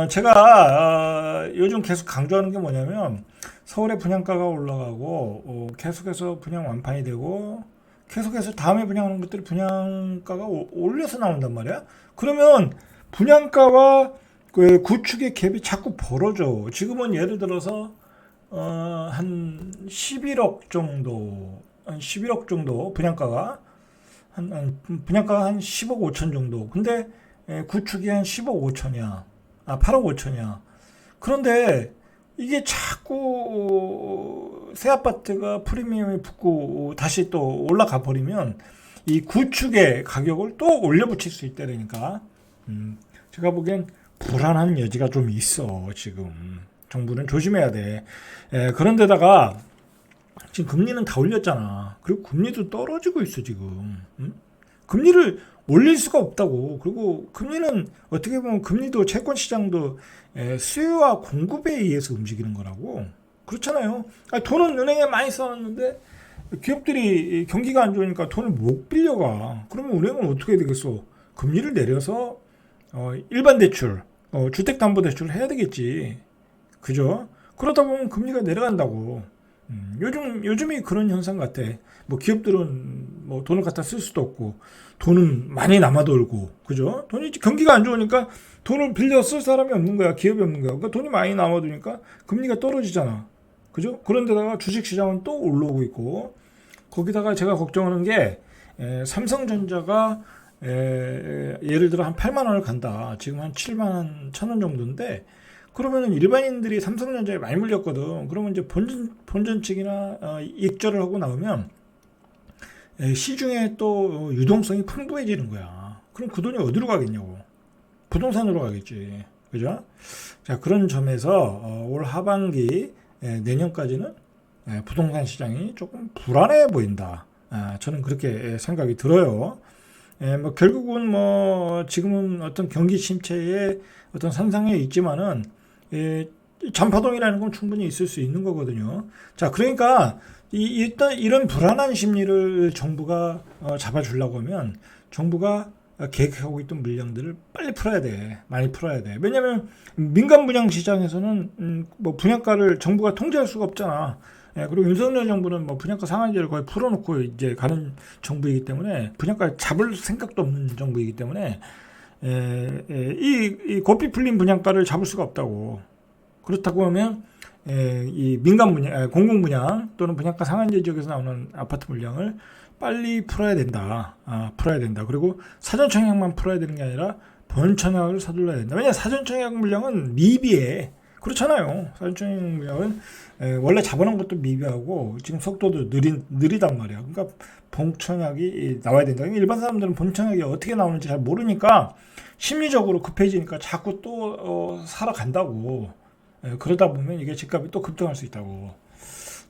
제가 요즘 계속 강조하는 게 뭐냐면 서울의 분양가가 올라가고 계속해서 분양 완판이 되고 계속해서 다음에 분양하는 것들이 분양가가 올려서 나온단 말이야. 그러면 분양가와 그 구축의 갭이 자꾸 벌어져. 지금은 예를 들어서 한 11억 정도, 한 11억 정도 분양가가 분양가가 한 10억 5천 정도. 근데 구축이 한 10억 5천이야. 8억 5천이야. 그런데 이게 자꾸 새 아파트가 프리미엄이 붙고 다시 또 올라가 버리면 이 구축의 가격을 또 올려붙일 수 있다니까. 제가 보기엔 불안한 여지가 좀 있어. 지금 정부는 조심해야 돼. 그런데다가 지금 금리는 다 올렸잖아. 그리고 금리도 떨어지고 있어 지금. 금리를 올릴 수가 없다고. 그리고 금리는 어떻게 보면 금리도 채권 시장도 수요와 공급에 의해서 움직이는 거라고. 그렇잖아요. 돈은 은행에 많이 써놨는데 기업들이 경기가 안 좋으니까 돈을 못 빌려가. 그러면 은행은 어떻게 되겠어? 금리를 내려서 일반 대출, 주택담보대출을 해야 되겠지. 그죠? 그러다 보면 금리가 내려간다고. 요즘이 그런 현상 같아. 뭐 기업들은 뭐 돈을 갖다 쓸 수도 없고 돈은 많이 남아돌고, 그죠? 돈이 경기가 안 좋으니까 돈을 빌려 쓸 사람이 없는 거야. 기업이 없는 거야. 그러니까 돈이 많이 남아도니까 금리가 떨어지잖아. 그죠? 그런데다가 주식시장은 또 올라오고 있고, 거기다가 제가 걱정하는 게 삼성전자가 예를 들어 한 8만 원을 간다. 지금 한 7만 1천 원 정도인데, 그러면은 일반인들이 삼성전자에 많이 물렸거든. 그러면 이제 본전 측이나 익절을 하고 나오면 시중에 또 유동성이 풍부해지는 거야. 그럼 그 돈이 어디로 가겠냐고. 부동산으로 가겠지. 그죠? 자, 그런 점에서 올 하반기 내년까지는 부동산 시장이 조금 불안해 보인다. 저는 그렇게 생각이 들어요. 뭐 결국은 뭐 지금은 어떤 경기 침체의 어떤 선상에 있지만은 잔파동이라는 건 충분히 있을 수 있는 거거든요. 자, 그러니까 일단 이런 불안한 심리를 정부가 잡아주려고 하면 정부가 계획하고 있던 물량들을 빨리 풀어야 돼. 많이 풀어야 돼. 왜냐면 민간 분양 시장에서는 뭐 분양가를 정부가 통제할 수가 없잖아. 그리고 윤석열 정부는 뭐 분양가 상한제를 거의 풀어놓고 이제 가는 정부이기 때문에 분양가를 잡을 생각도 없는 정부이기 때문에 이 고삐 풀린 분양가를 잡을 수가 없다고. 그렇다고 하면 이 민간 분양, 공공 분양 또는 분양가 상한제 지역에서 나오는 아파트 물량을 빨리 풀어야 된다. 풀어야 된다. 그리고 사전 청약만 풀어야 되는 게 아니라 본 청약을 서둘러야 된다. 왜냐 사전 청약 물량은 미비해. 그렇잖아요. 사전 청약 물량은 원래 잡아놓은 것도 미비하고 지금 속도도 느리단 말이야. 그러니까 본 청약이 나와야 된다. 일반 사람들은 본 청약이 어떻게 나오는지 잘 모르니까 심리적으로 급해지니까 자꾸 또 사러 간다고. 그러다 보면 이게 집값이 또 급등할 수 있다고.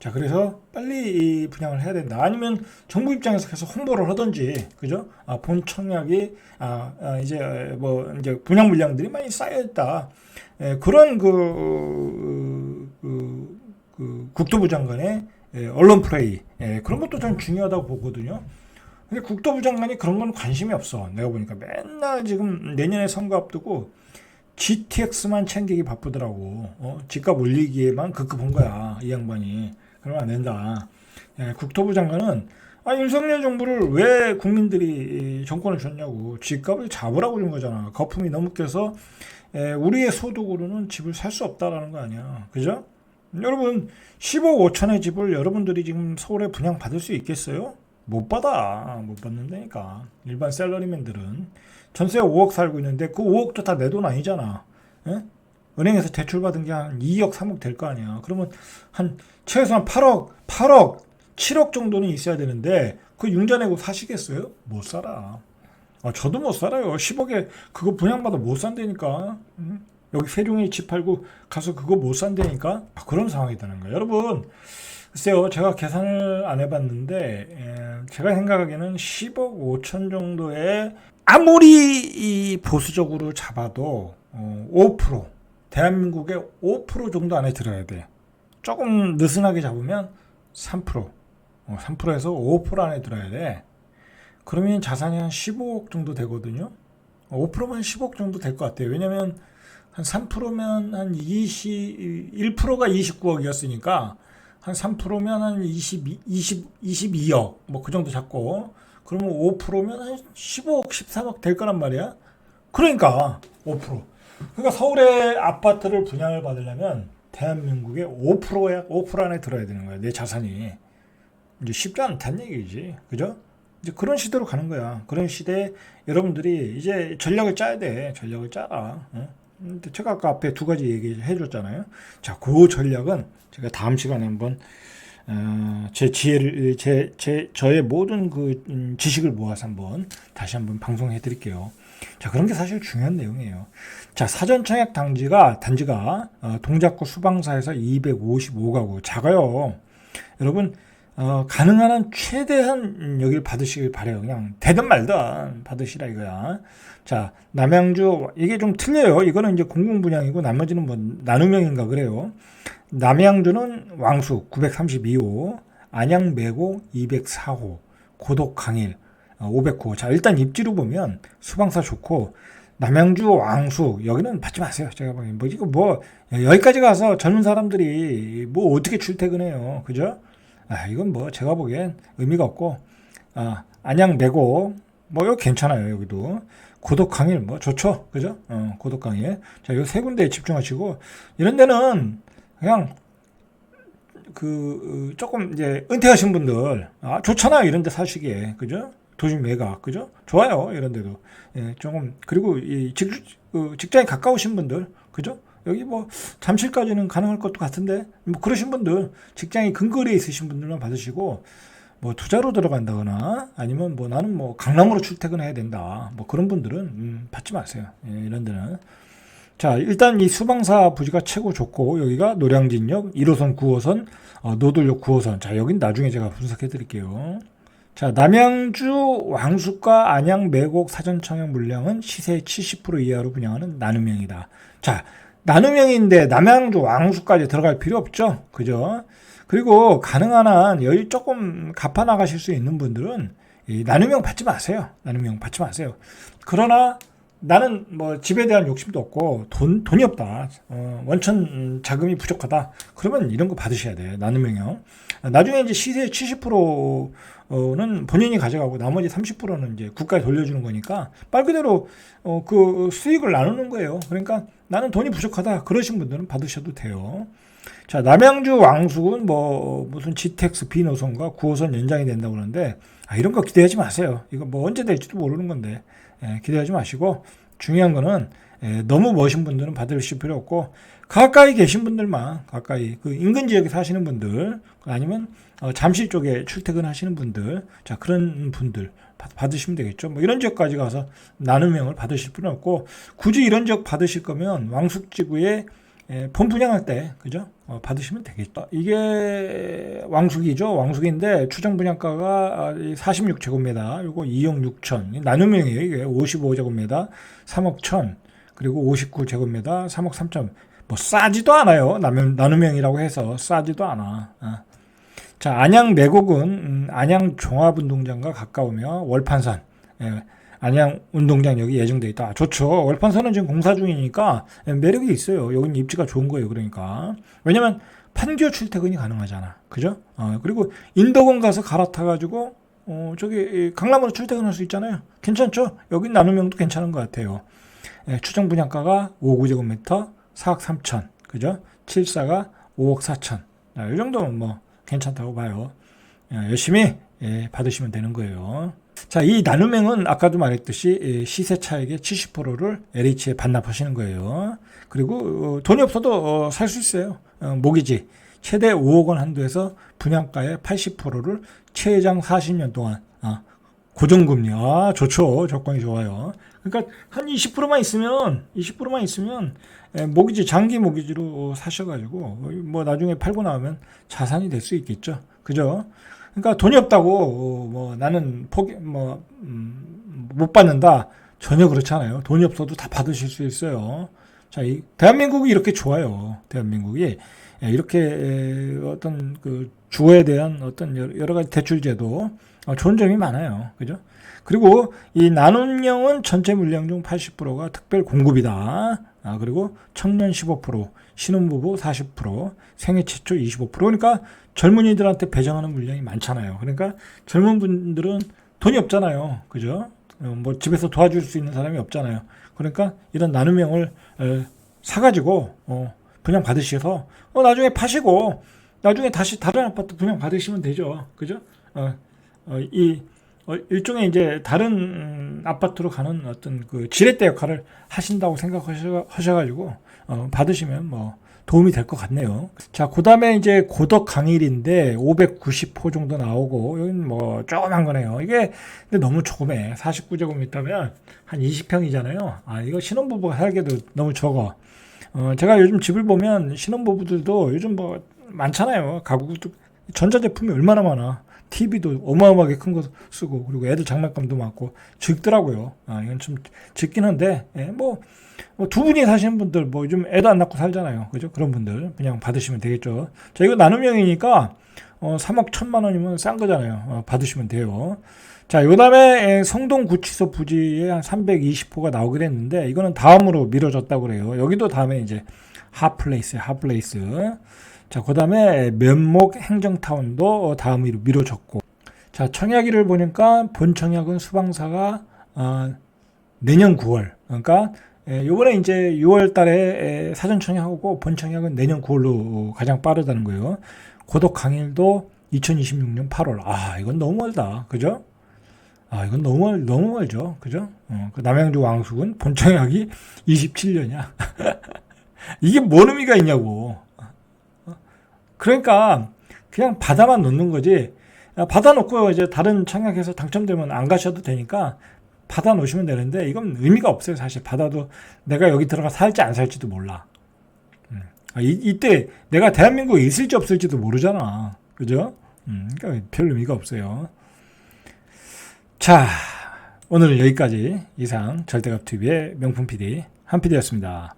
자, 그래서 빨리 이 분양을 해야 된다. 아니면 정부 입장에서 계속 홍보를 하든지, 그죠? 본 청약이 이제 뭐 이제 분양 물량들이 많이 쌓여있다. 그런 국토부 장관의 언론 플레이, 그런 것도 좀 중요하다고 보거든요. 근데 국토부 장관이 그런 건 관심이 없어. 내가 보니까 맨날 지금 내년에 선거 앞두고 GTX만 챙기기 바쁘더라고. 집값 올리기에만 급급한 거야, 이 양반이. 그러면 안 된다. 국토부 장관은 윤석열 정부를 왜 국민들이 정권을 줬냐고. 집값을 잡으라고 준 거잖아. 거품이 너무 껴서 우리의 소득으로는 집을 살 수 없다라는 거 아니야. 그죠? 여러분 15억 5천의 집을 여러분들이 지금 서울에 분양 받을 수 있겠어요? 못 받아. 못 받는다니까. 일반 셀러리맨들은 전세 5억 살고 있는데 그 5억도 다 내 돈 아니잖아. 예? 은행에서 대출 받은 게 한 2억 3억 될 거 아니야. 그러면 한 최소한 8억 7억 정도는 있어야 되는데 그 융자 내고 사시겠어요? 못 살아. 저도 못 살아요. 10억에 그거 분양받아 못 산다니까. 여기 세종에 집 팔고 가서 그거 못 산다니까. 그런 상황이 되는 거예요. 여러분, 글쎄요, 제가 계산을 안 해봤는데 제가 생각하기에는 10억 5천 정도의 아무리 이 보수적으로 잡아도 5% 대한민국의 5% 정도 안에 들어야 돼. 조금 느슨하게 잡으면 3% 3%에서 5% 안에 들어야 돼. 그러면 자산이 한 15억 정도 되거든요. 5%면 15억 정도 될 것 같아요. 왜냐면 한 3%면 한 1%가 29억이었으니까 한 3%면 한 22억 뭐 그 정도 잡고 그러면 5%면 한 15억 13억 될 거란 말이야. 그러니까 5%. 그러니까 서울의 아파트를 분양을 받으려면 대한민국의 5%야 5% 안에 들어야 되는 거야. 내 자산이. 이제 쉽지 않다는 얘기지. 그죠? 이제 그런 시대로 가는 거야. 그런 시대에 여러분들이 이제 전략을 짜야 돼. 전략을 짜라. 근데 제가 아까 앞에 두 가지 얘기해 줬잖아요. 자, 그 전략은 제가 다음 시간에 한번 제 지혜를 저의 모든 그 지식을 모아서 한번 다시 한번 방송해 드릴게요. 자, 그런 게 사실 중요한 내용이에요. 자, 사전 청약 단지가 동작구 수방사에서 255가구 작아요. 여러분 가능한 한 최대한 여기를 받으시길 바래요. 그냥 되든 말든 받으시라 이거야. 자, 남양주 이게 좀 틀려요. 이거는 이제 공공분양이고 나머지는 뭐 나눔형인가 그래요. 남양주는 왕숙 932호, 안양 매고 204호, 고덕 강일 509호. 자, 일단 입지로 보면 수방사 좋고 남양주 왕숙 여기는 받지 마세요. 제가 보기엔 뭐 이거 뭐 여기까지 가서 젊은 사람들이 뭐 어떻게 출퇴근해요. 그죠? 이건 뭐 제가 보기엔 의미가 없고 안양 매고 뭐 이거 괜찮아요. 여기도 고덕 강일 뭐 좋죠. 그죠? 고덕 강일. 자, 요 세 군데에 집중하시고 이런 데는 그냥 그 조금 이제 은퇴하신 분들 좋잖아요. 이런 데 사시기에. 그죠? 도심 외곽. 그죠? 좋아요. 이런 데도. 예, 조금 그리고 이 직장에 가까우신 분들. 그죠? 여기 뭐 잠실까지는 가능할 것도 같은데 뭐 그러신 분들 직장이 근거리에 있으신 분들만 받으시고 뭐 투자로 들어간다거나 아니면 뭐 나는 뭐 강남으로 출퇴근해야 된다 뭐 그런 분들은 받지 마세요. 예, 이런 데는. 자, 일단 이 수방사 부지가 최고 좋고 여기가 노량진역 1호선 9호선 노들역 9호선. 자, 여긴 나중에 제가 분석해 드릴게요. 자, 남양주 왕숙과 안양 매곡 사전 청약 물량은 시세 70% 이하로 분양하는 나눔형이다. 자, 나눔형인데 남양주 왕숙까지 들어갈 필요 없죠. 그죠? 그리고 가능한 한 여유 조금 갚아 나가실 수 있는 분들은 이 나눔형 받지 마세요. 나눔형 받지 마세요. 그러나 나는 뭐 집에 대한 욕심도 없고 돈이 없다. 원천 자금이 부족하다. 그러면 이런 거 받으셔야 돼요. 나눔형요. 나중에 이제 시세의 70%는 본인이 가져가고 나머지 30%는 이제 국가에 돌려주는 거니까 말 그대로 그 수익을 나누는 거예요. 그러니까 나는 돈이 부족하다. 그러신 분들은 받으셔도 돼요. 자, 남양주 왕숙은 뭐 무슨 GTX B노선과 9호선 연장이 된다고 그러는데 이런 거 기대하지 마세요. 이거 뭐 언제 될지도 모르는 건데 기대하지 마시고 중요한 거는 너무 멋진 분들은 받으실 필요 없고 가까이 계신 분들만 가까이 그 인근 지역에 사시는 분들 아니면 잠실 쪽에 출퇴근하시는 분들 자 그런 분들 받으시면 되겠죠. 뭐 이런 지역까지 가서 나눔형을 받으실 필요는 없고 굳이 이런 지역 받으실 거면 왕숙지구에 본 분양할 때 그죠? 받으시면 되겠죠. 이게 왕숙이죠. 왕숙인데 추정 분양가가 46제곱미터 요거 2억 6천 나눔형이에요. 이게 55제곱미터 3억 1천 그리고 59제곱미터 3억 3천 뭐 싸지도 않아요. 나눔형이라고 해서 싸지도 않아. 자, 안양 매곡은 안양 종합운동장과 가까우며 월판산 안양 운동장 여기 예정돼 있다. 좋죠. 월판선은 지금 공사 중이니까 매력이 있어요. 여기는 입지가 좋은 거예요. 그러니까 왜냐면 판교 출퇴근이 가능하잖아. 그죠? 그리고 인덕원 가서 갈아타가지고 저기 강남으로 출퇴근할 수 있잖아요. 괜찮죠? 여긴 나눔형도 괜찮은 것 같아요. 추정 분양가가 59제곱미터 4억 3천 그죠? 74가 5억 4천 이 정도면 뭐 괜찮다고 봐요. 열심히 받으시면 되는 거예요. 자, 이 나눔형은 아까도 말했듯이 시세 차익의 70%를 LH에 반납하시는 거예요. 그리고 돈이 없어도 살 수 있어요. 모기지 최대 5억 원 한도에서 분양가의 80%를 최장 40년 동안 고정금리 좋죠. 조건이 좋아요. 그러니까 한 20%만 있으면 모기지 장기 모기지로 사셔가지고 뭐 나중에 팔고 나오면 자산이 될 수 있겠죠. 그죠? 그러니까 돈이 없다고 뭐 나는 못 받는다 전혀 그렇지 않아요. 돈이 없어도 다 받으실 수 있어요. 자, 대한민국이 이렇게 좋아요. 대한민국이 이렇게 어떤 그 주거에 대한 어떤 여러 가지 대출 제도 좋은 점이 많아요. 그죠? 그리고 이 나눔형은 전체 물량 중 80%가 특별 공급이다. 그리고 청년 15%, 신혼부부 40%, 생애 최초 25%. 그러니까 젊은이들한테 배정하는 물량이 많잖아요. 그러니까 젊은 분들은 돈이 없잖아요. 그죠? 뭐 집에서 도와줄 수 있는 사람이 없잖아요. 그러니까 이런 나눔형을 사가지고 분양 받으셔서 나중에 파시고 나중에 다시 다른 아파트 분양 받으시면 되죠. 그죠? 일종의 이제 다른 아파트로 가는 어떤 그 지렛대 역할을 하신다고 생각하셔가지고 받으시면 뭐 도움이 될 것 같네요. 자, 그 다음에 이제 고덕 강일인데 590호 정도 나오고 여기는 뭐 조그만 거네요. 이게 근데 너무 조그매. 49제곱미터면 한 20평이잖아요. 이거 신혼부부가 살기도 너무 적어. 제가 요즘 집을 보면 신혼부부들도 요즘 뭐 많잖아요. 가구도 전자제품이 얼마나 많아. TV도 어마어마하게 큰 거 쓰고 그리고 애들 장난감도 많고 적더라고요. 이건 좀 적긴 한데 뭐 두 분이 사시는 분들 뭐 요즘 애도 안 낳고 살잖아요. 그죠? 그런 분들 그냥 받으시면 되겠죠. 자, 이거 나눔형이니까 3억 1천만 원이면 싼 거잖아요. 받으시면 돼요. 자, 요 다음에 성동 구치소 부지에 한 320호가 나오긴 했는데 이거는 다음으로 미뤄졌다고 그래요. 여기도 다음에 이제 핫플레이스. 자, 그 다음에 면목 행정타운도 다음으로 미뤄졌고. 자, 청약일을 보니까 본 청약은 수방사가 내년 9월. 그러니까 요번에 이제 6월 달에 사전 청약하고 본 청약은 내년 9월로 가장 빠르다는 거예요. 고덕 강일도 2026년 8월. 이건 너무 멀다. 그죠? 이건 너무 멀죠. 그죠? 그 남양주 왕숙은 본 청약이 27년이야. 이게 뭔 의미가 있냐고. 그러니까 그냥 받아만 놓는 거지. 받아 놓고 이제 다른 청약해서 당첨되면 안 가셔도 되니까 받아 놓으시면 되는데 이건 의미가 없어요. 사실 받아도 내가 여기 들어가 살지 안 살지도 몰라. 이때 내가 대한민국에 있을지 없을지도 모르잖아. 그죠? 그러니까 별 의미가 없어요. 자, 오늘은 여기까지 이상 절대값TV의 명품 PD 한 PD였습니다.